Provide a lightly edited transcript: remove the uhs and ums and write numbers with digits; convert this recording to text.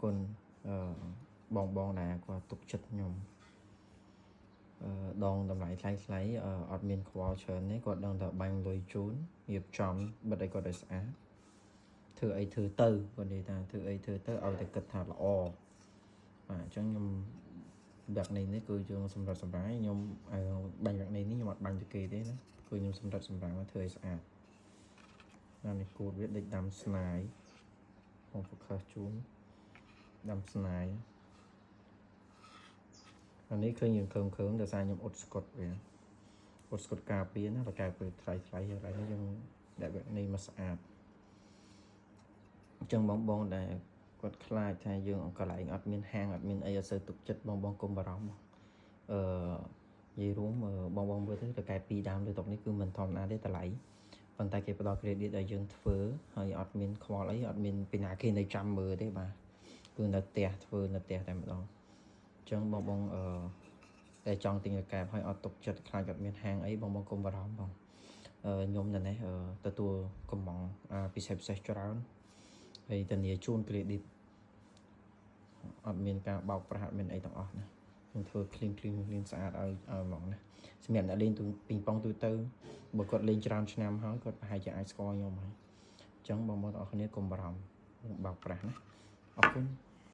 គុណបងណាគាត់ទុកចិត្តខ្ញុំដងតម្លៃថ្លៃអត់មានខ្វល់ច្រើនទេគាត់ដឹងតែបាញ់លុយជូនរៀបចំបិទឲ្យគាត់ឲ្យស្អាតធ្វើអីធ្វើទៅគាត់និយាយថាធ្វើអីធ្វើទៅឲ្យតែគិតថាល្អបាទអញ្ចឹងខ្ញុំបែបនេះគឺយើងសម្រាប់សម្រាយខ្ញុំបាញ់បែបនេះខ្ញុំអត់បាញ់ទៅគេទេណាគឺខ្ញុំសម្រាប់សម្រាយមកធ្វើឲ្យស្អាតតាមនេះគូតវាដូចដាំស្នាយខ្ញុំ focus ជូនដាំស្នាយអានេះឃើញយើងខើមដោយសារខ្ញុំអ៊ុតស្កុតវាអ៊ុតស្កុតការពារណាបកែពេលថ្លៃហើយនេះយើងដាក់បែបនេះមកស្អាតអញ្ចឹងបងដែលគាត់ខ្លាចថាយើងកន្លែងអត់មានហាងអត់មានអីអត់សូវទុកចិត្តបងកុំបារម្ភនិយាយរួមបងមើលទៅតកែ2ដើមលើតុកនេះគឺមិនធម្មតាទេតម្លៃប៉ុន្តែគេផ្ដល់ credit ឲ្យយើងធ្វើហើយអត់មានខ្វល់អីអត់មានពីណាគេនៅចាំមើលទេបាទគឺនៅផ្ទះធ្វើនៅផ្ទះតែម្ដងអញ្ចឹងបងតែចង់ទិញកែបហើយអត់ទុកចិត្តខ្លាចអត់មានហាងអីបងកុំបារម្ភបងខ្ញុំនៅនេះទទួលកំងពិសេសច្រើនហើយធានាជូន credit អត់មានការបោកប្រាស់អត់មានអីទាំងអស់ណាខ្ញុំធ្វើ clean ស្អាតឲ្យហ្មងណាសម្រាប់អ្នកលេងទូពីងប៉ុងទូទៅបើគាត់លេងច្រើនឆ្នាំហើយគាត់ប្រហែលជាអាចស្គាល់ខ្ញុំហើយអញ្ចឹងបងប្អូនទាំងអស់គ្នាកុំបារម្ភបោកប្រាស់ណាអរគុណ